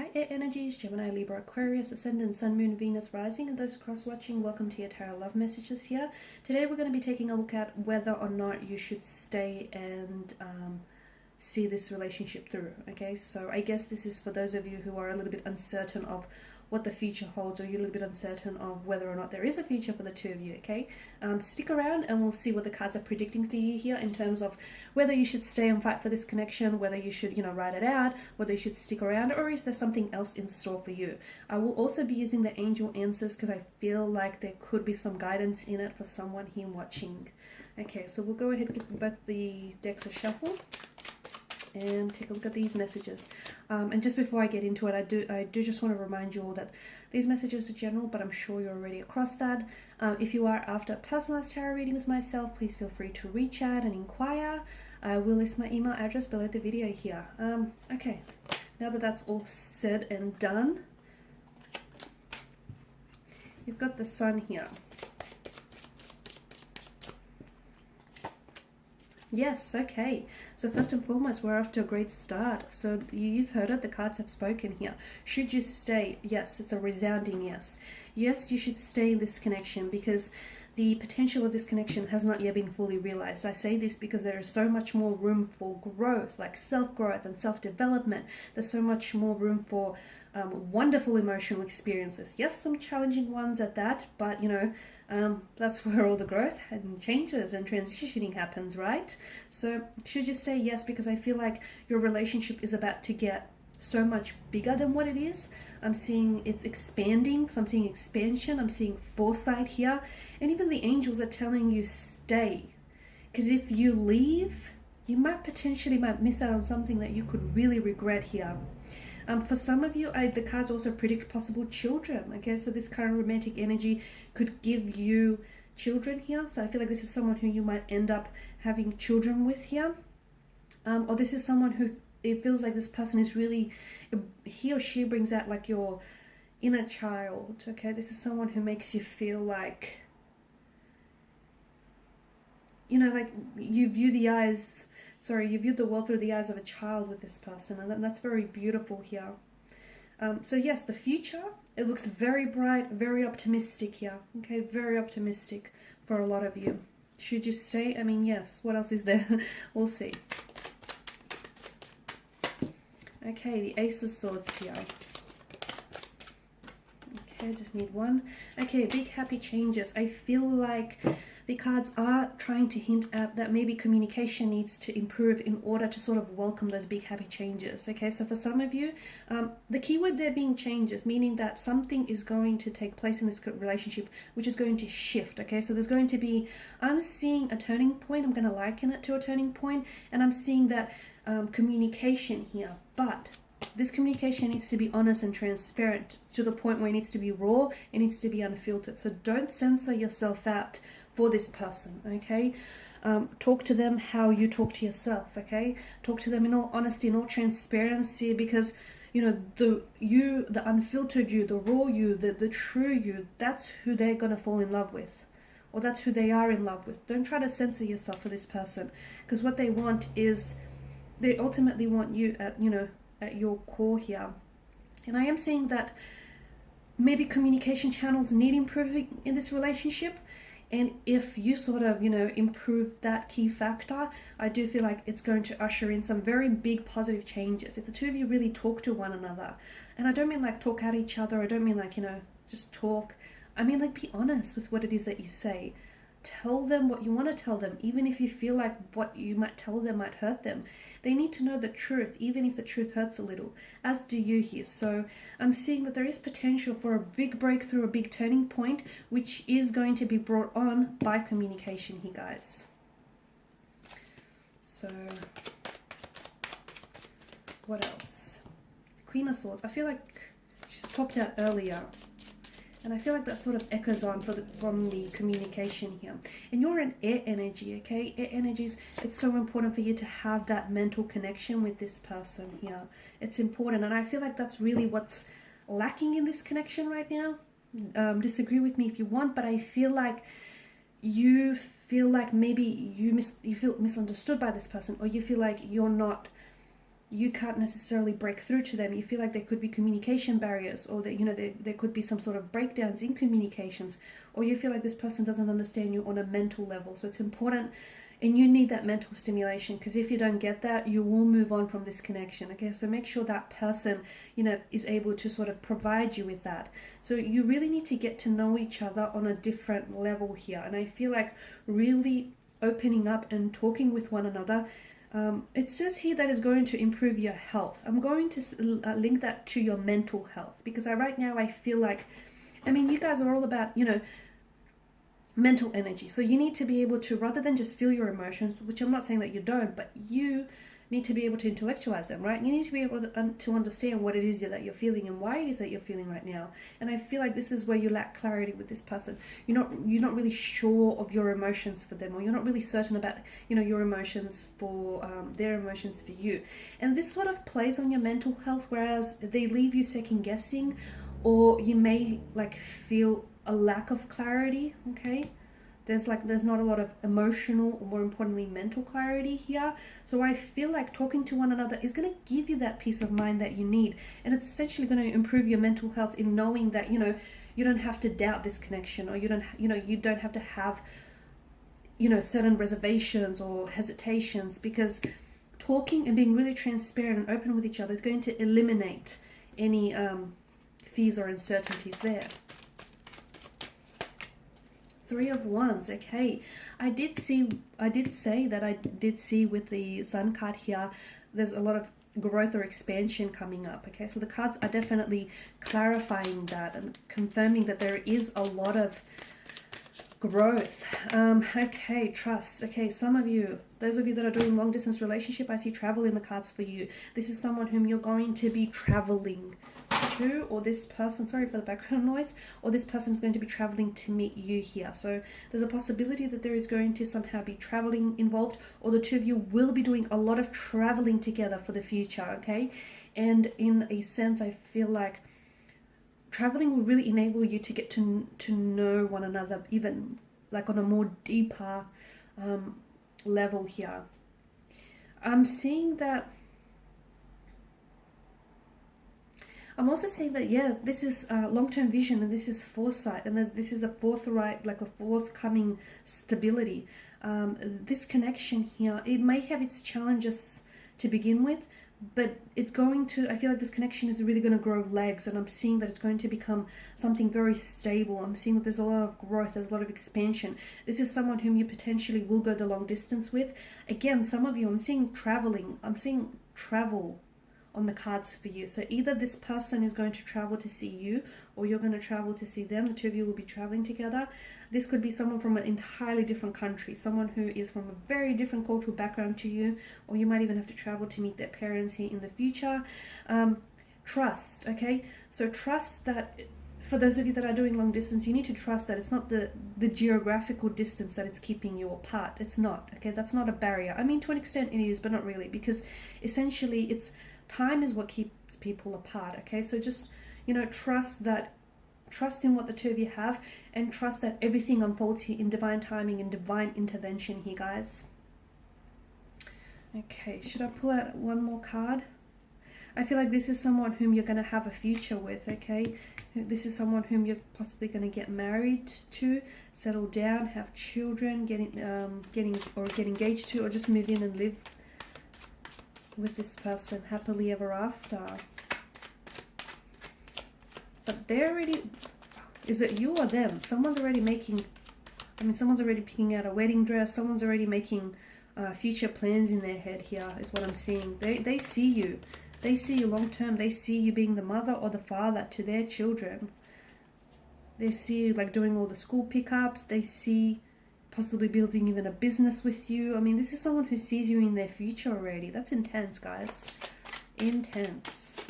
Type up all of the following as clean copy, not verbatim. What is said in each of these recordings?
Hi Air Energies, Gemini, Libra, Aquarius, Ascendant, Sun, Moon, Venus, Rising, and those cross-watching, welcome to your Tarot Love Messages here. Today we're going to be taking a look at whether or not you should stay and see this relationship through, okay? So I guess this is for those of you who are a little bit uncertain of what the future holds, or you're a little bit uncertain of whether or not there is a future for the two of you, okay? Stick around and we'll see what the cards are predicting for you here in terms of whether you should stay and fight for this connection, whether you should, ride it out, whether you should stick around, or is there something else in store for you? I will also be using the angel answers because I feel like there could be some guidance in it for someone here watching. Okay, so we'll go ahead and give both the decks a shuffle and take a look at these messages. And just before I get into it, I do just want to remind you all that these messages are general, but I'm sure you're already across that. If you are after a personalized tarot reading with myself, please feel free to reach out and inquire. I will list my email address below the video here. Okay, now that that's all said and done, you've got the Sun here. Yes, okay. So first and foremost, we're off to a great start. So you've heard it, the cards have spoken here. Should you stay? Yes, it's a resounding yes. Yes, you should stay in this connection because the potential of this connection has not yet been fully realized. I say this because there is so much more room for growth, like self-growth and self-development. There's so much more room for wonderful emotional experiences. Yes, some challenging ones at that, but that's where all the growth and changes and transitioning happens, right? So should you say yes, because I feel like your relationship is about to get so much bigger than what it is. I'm seeing it's expanding, so I'm seeing expansion, I'm seeing foresight here, and even the angels are telling you stay, because if you leave, you might miss out on something that you could really regret here. For some of you, the cards also predict possible children. Okay, so this current romantic energy could give you children here. So I feel like this is someone who you might end up having children with here. Or this is someone who, it feels like this person is really, he or she brings out like your inner child. Okay, this is someone who makes you feel like, like you view the world through the eyes of a child with this person, and that's very beautiful here. So yes, the future, it looks very bright, very optimistic here. Okay, very optimistic for a lot of you. Should you stay? I mean, yes, what else is there? We'll see. Okay, the Ace of Swords here. Okay, just need one. Okay, big happy changes. I feel like the cards are trying to hint at that maybe communication needs to improve in order to sort of welcome those big happy changes. Okay, so for some of you, the keyword there being changes, meaning that something is going to take place in this relationship which is going to shift. Okay, so there's going to be, I'm seeing a turning point. I'm going to liken it to a turning point, and I'm seeing that communication here, but this communication needs to be honest and transparent to the point where it needs to be raw, it needs to be unfiltered. So don't censor yourself out for this person, okay? Talk to them how you talk to yourself, okay? Talk to them in all honesty, in all transparency, because the unfiltered you, the raw you, the true you, that's who they're gonna fall in love with, or that's who they are in love with. Don't try to censor yourself for this person, because what they want is, they ultimately want you at your core here. And I am seeing that maybe communication channels need improving in this relationship. And if you sort of, improve that key factor, I do feel like it's going to usher in some very big positive changes. If the two of you really talk to one another, and I don't mean like talk at each other, I don't mean like, just talk. I mean like be honest with what it is that you say. Tell them what you want to tell them, even if you feel like what you might tell them might hurt them. They need to know the truth, even if the truth hurts a little, as do you here. So I'm seeing that there is potential for a big breakthrough, a big turning point, which is going to be brought on by communication here, guys. So what else? Queen of Swords. I feel like she's popped out earlier. And I feel like that sort of echoes on from the communication here. And you're an air energy, okay? Air energies, it's so important for you to have that mental connection with this person here. It's important. And I feel like that's really what's lacking in this connection right now. Disagree with me if you want, but I feel like you feel like maybe you feel misunderstood by this person, or you feel like you're not you can't necessarily break through to them. You feel like there could be communication barriers, or that, you know, there could be some sort of breakdowns in communications, or you feel like this person doesn't understand you on a mental level. So it's important, and you need that mental stimulation, because if you don't get that, you will move on from this connection. Okay, so make sure that person, you know, is able to sort of provide you with that. So you really need to get to know each other on a different level here. And I feel like really opening up and talking with one another, it says here that it's going to improve your health. I'm going to link that to your mental health, because right now I feel like, I mean, you guys are all about, you know, mental energy. So you need to be able to, rather than just feel your emotions, which I'm not saying that you don't, but you need to be able to intellectualize them, right? You need to be able to understand what it is that you're feeling and why it is that you're feeling right now. And I feel like this is where you lack clarity with this person. You're not really sure of your emotions for them, or you're not really certain about, you know, your emotions for their emotions for you. And this sort of plays on your mental health, whereas they leave you second guessing, or you may like feel a lack of clarity. Okay, there's not a lot of emotional, or more importantly mental clarity here. So I feel like talking to one another is going to give you that peace of mind that you need, and it's essentially going to improve your mental health in knowing that, you know, you don't have to doubt this connection, or you don't have to have, you know, certain reservations or hesitations, because talking and being really transparent and open with each other is going to eliminate any fears or uncertainties there. Three of Wands. Okay, I did say that I did see with the Sun card here, there's a lot of growth or expansion coming up. Okay, so the cards are definitely clarifying that and confirming that there is a lot of growth. Okay, trust. Okay, some of you, those of you that are doing long distance relationship, I see travel in the cards for you. This is someone whom you're going to be traveling to, or this person, sorry for the background noise, or this person is going to be traveling to meet you here. So there's a possibility that there is going to somehow be traveling involved, or the two of you will be doing a lot of traveling together for the future. Okay, and in a sense I feel like traveling will really enable you to get to know one another, even like on a more deeper level here. I'm seeing that, I'm also saying that, yeah, this is long-term vision, and this is foresight, and this is a forthcoming stability. This connection here, it may have its challenges to begin with, but it's going to, I feel like this connection is really going to grow legs, and I'm seeing that it's going to become something very stable. I'm seeing that there's a lot of growth, there's a lot of expansion. This is someone whom you potentially will go the long distance with. Again, some of you, I'm seeing traveling, I'm seeing travel on the cards for you. So either this person is going to travel to see you, or you're going to travel to see them. The two of you will be traveling together. This could be someone from an entirely different country, someone who is from a very different cultural background to you, or you might even have to travel to meet their parents here in the future. Trust, okay? So trust that, for those of you that are doing long distance, you need to trust that it's not the geographical distance that it's keeping you apart. It's not, okay? That's not a barrier. I mean, to an extent it is, but not really, because essentially it's time is what keeps people apart. Okay, so just, you know, trust in what the two of you have, and trust that everything unfolds here in divine timing and divine intervention here, guys. Okay, should I pull out one more card? I feel like this is someone whom you're going to have a future with. Okay, this is someone whom you're possibly going to get married to, settle down, have children, get engaged to, or just move in and live with this person happily ever after. But they're already, is it you or them? Someone's already making, someone's already picking out a wedding dress. Someone's already making future plans in their head here, is what I'm seeing. They see you. They see you long term. They see you being the mother or the father to their children. They see you like doing all the school pickups. They see possibly building even a business with you. I mean, this is someone who sees you in their future already. That's intense, guys. Intense.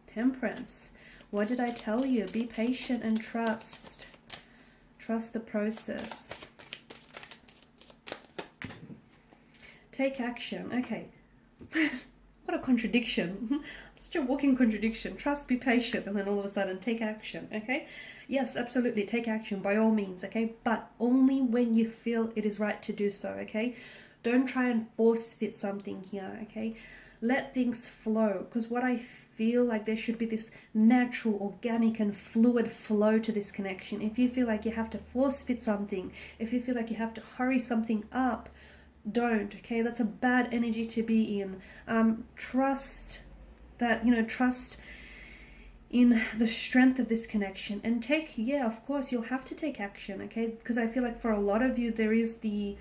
Temperance. What did I tell you? Be patient and trust. Trust the process. Take action. Okay. What a contradiction. I'm such a walking contradiction. Trust, be patient, and then all of a sudden take action. Okay. Yes, absolutely, take action by all means, okay? But only when you feel it is right to do so, okay? Don't try and force fit something here, okay? let things flow. Because what I feel like, there should be this natural, organic and fluid flow to this connection. If you feel like you have to force fit something, if you feel like you have to hurry something up, don't. Okay, that's a bad energy to be in. Trust that, trust in the strength of this connection, and take, yeah, of course you'll have to take action. Okay, because I feel like for a lot of you there is the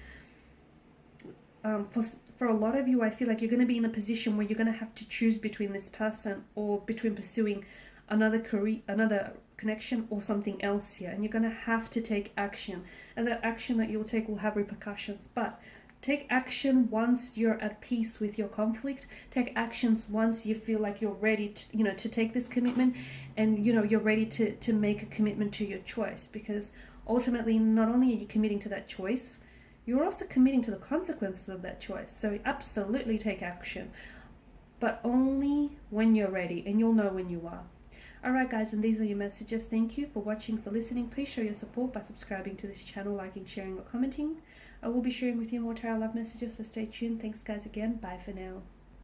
for a lot of you, I feel like you're going to be in a position where you're going to have to choose between this person or between pursuing another career, another connection, or something else here, and you're going to have to take action, and that action that you'll take will have repercussions. But take action once you're at peace with your conflict. Take actions once you feel like you're ready to, to take this commitment, and you're ready to make a commitment to your choice. Because ultimately, not only are you committing to that choice, you're also committing to the consequences of that choice. So absolutely take action, but only when you're ready, and you'll know when you are. Alright guys, and these are your messages. Thank you for watching, for listening. Please show your support by subscribing to this channel, liking, sharing or commenting. I will be sharing with you more tarot love messages, so stay tuned. Thanks guys again. Bye for now.